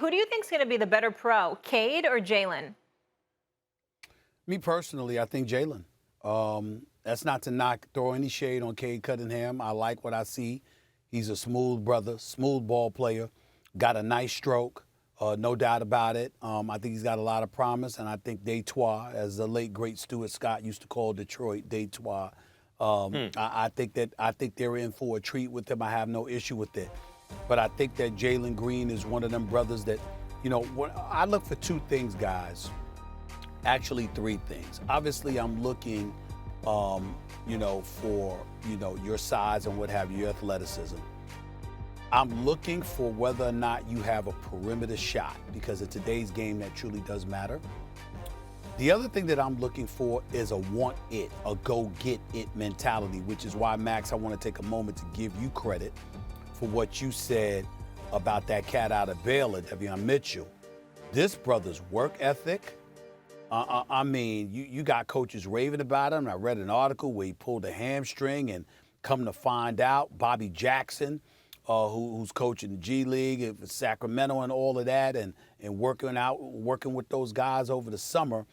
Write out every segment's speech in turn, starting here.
Who do you think is going to be the better pro, Cade or Jalen? Me personally, I think Jalen. That's not to throw any shade on Cade Cunningham. I like what I see. He's a smooth brother, smooth ball player, got a nice stroke, no doubt about it. I think he's got a lot of promise, and I think Detroit, as the late great Stuart Scott used to call Detroit, Detroit. I think they're in for a treat with him. I have no issue with it. But I think that Jalen Green is one of them brothers that, I look for two things, guys. Actually, three things. Obviously, I'm looking, for, your size and what have you, your athleticism. I'm looking for whether or not you have a perimeter shot, because in today's game, that truly does matter. The other thing that I'm looking for is a want it, a go get it mentality, which is why, Max, I want to take a moment to give you credit for what you said about that cat out of Baylor, Devion Mitchell. This brother's work ethic, you got coaches raving about him. I read an article where he pulled a hamstring, and come to find out, Bobby Jackson, who's coaching the G League for Sacramento and all of that, and working with those guys over the summer,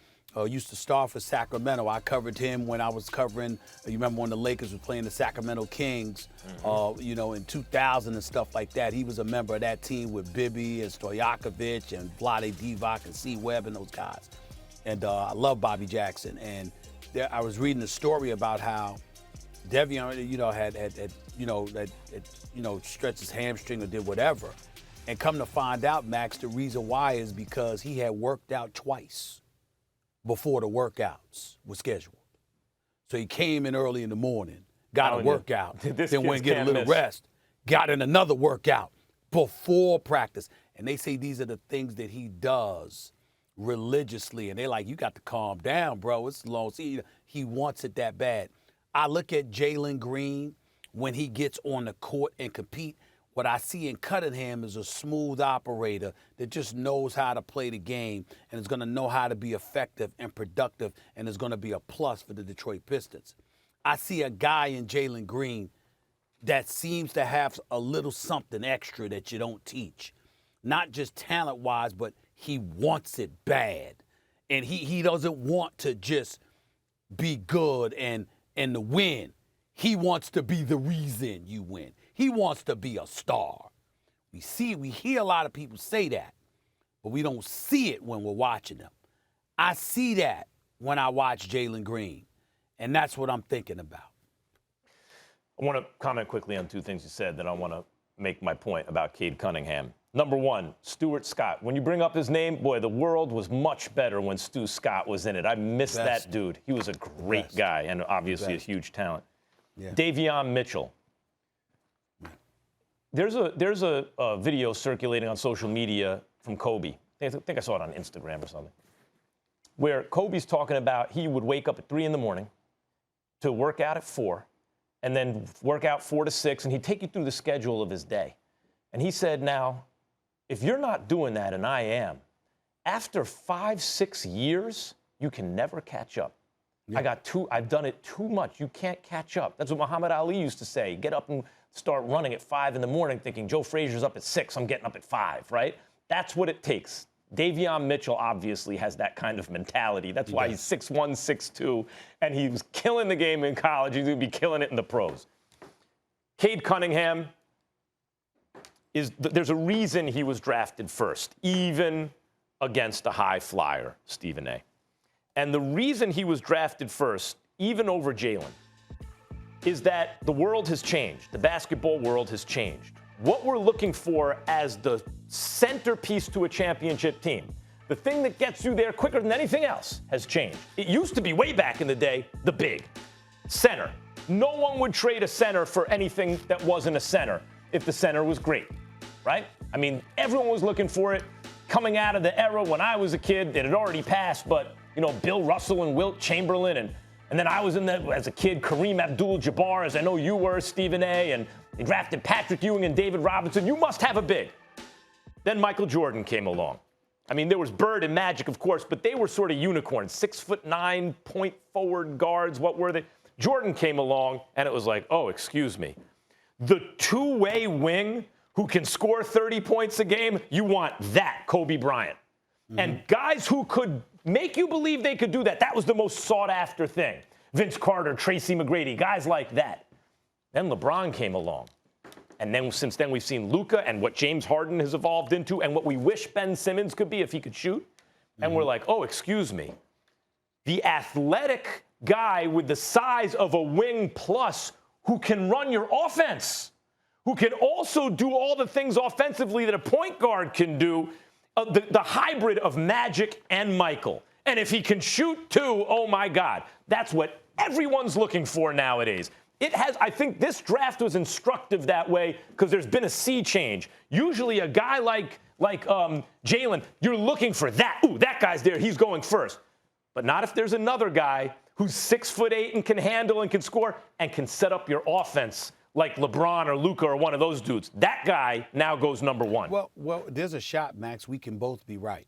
used to start for Sacramento. I covered him when I was covering, you remember when the Lakers were playing the Sacramento Kings, in 2000 and stuff like that. He was a member of that team with Bibby and Stojakovic and Vlade Divac and C. Webb and those guys. And I love Bobby Jackson. And I was reading a story about how Devion, had stretched his hamstring or did whatever. And come to find out, Max, the reason why is because he had worked out twice before the workouts were scheduled. So he came in early in the morning, got a workout, then went and get a little rest, got in another workout before practice. And they say these are the things that he does religiously. And they're like, you got to calm down, bro. It's long. See, he wants it that bad. I look at Jalen Green when he gets on the court and compete. What I see in Cunningham is a smooth operator that just knows how to play the game and is going to know how to be effective and productive and is going to be a plus for the Detroit Pistons. I see a guy in Jalen Green that seems to have a little something extra that you don't teach. Not just talent-wise, but he wants it bad. And he doesn't want to just be good and to win. He wants to be the reason you win. He wants to be a star. We hear a lot of people say that, but we don't see it when we're watching them. I see that when I watch Jalen Green, and that's what I'm thinking about. I want to comment quickly on two things you said, then I want to make my point about Cade Cunningham. Number one, Stuart Scott. When you bring up his name, boy, the world was much better when Stu Scott was in it. I miss that dude. He was a great guy and obviously a huge talent. Yeah. Devion Mitchell. There's a video circulating on social media from Kobe. I think I saw it on Instagram or something, where Kobe's talking about he would wake up at 3 in the morning to work out at 4 and then work out 4 to 6, and he'd take you through the schedule of his day. And he said, now, if you're not doing that, and I am, after 5-6 years, you can never catch up. Yeah. I've done it too much. You can't catch up. That's what Muhammad Ali used to say. Get up and start running at 5 in the morning thinking Joe Frazier's up at 6, I'm getting up at 5, right? That's what it takes. Devion Mitchell obviously has that kind of mentality. That's why he's 6'1", 6'2", and he was killing the game in college. He's going to be killing it in the pros. Cade Cunningham, there's a reason he was drafted first, even against a high flyer, Stephen A. And the reason he was drafted first, even over Jalen, is that the world has changed. The basketball world has changed. What we're looking for as the centerpiece to a championship team, the thing that gets you there quicker than anything else, has changed. It used to be, way back in the day, the big center. No one would trade a center for anything that wasn't a center if the center was great, right? I mean, everyone was looking for it. Coming out of the era when I was a kid, it had already passed, but Bill Russell and Wilt Chamberlain, and then I was in there as a kid, Kareem Abdul-Jabbar, as I know you were, Stephen A., and they drafted Patrick Ewing and David Robinson. You must have a big. Then Michael Jordan came along. I mean, there was Bird and Magic, of course, but they were sort of unicorns, 6'9", point forward guards. What were they? Jordan came along, and it was like, oh, excuse me. The two-way wing who can score 30 points a game, you want that Kobe Bryant. And guys who could make you believe they could do that, that was the most sought-after thing. Vince Carter, Tracy McGrady, guys like that. Then LeBron came along. And then since then, we've seen Luka and what James Harden has evolved into and what we wish Ben Simmons could be if he could shoot. And we're like, oh, excuse me. The athletic guy with the size of a wing plus who can run your offense, who can also do all the things offensively that a point guard can do, the hybrid of Magic and Michael. And if he can shoot too, oh my God, that's what everyone's looking for nowadays. I think this draft was instructive that way because there's been a sea change. Usually a guy like Jalen, you're looking for that. Ooh, that guy's there. He's going first. But not if there's another guy who's 6'8" and can handle and can score and can set up your offense like LeBron or Luka or one of those dudes. That guy now goes number one. Well, there's a shot, Max, we can both be right.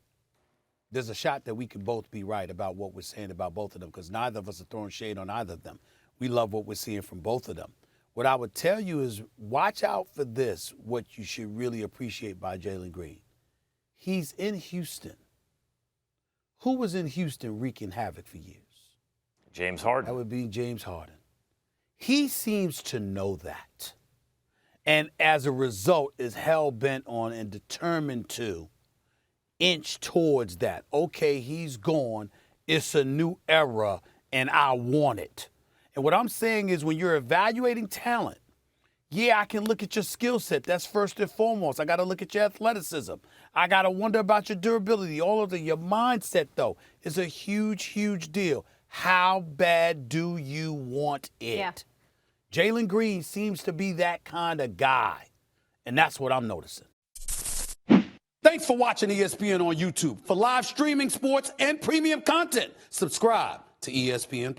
There's a shot that we can both be right about what we're saying about both of them because neither of us are throwing shade on either of them. We love what we're seeing from both of them. What I would tell you is watch out for this, what you should really appreciate by Jalen Green. He's in Houston. Who was in Houston wreaking havoc for years? James Harden. That would be James Harden. He seems to know that. And as a result is hell-bent on and determined to inch towards that. Okay, he's gone. It's a new era, and I want it. And what I'm saying is when you're evaluating talent, yeah, I can look at your skill set. That's first and foremost. I got to look at your athleticism. I got to wonder about your durability. All of your mindset, though, is a huge, huge deal. How bad do you want it? Yeah. Jalen Green seems to be that kind of guy, and that's what I'm noticing. Thanks for watching ESPN on YouTube. For live streaming sports and premium content, subscribe to ESPN+.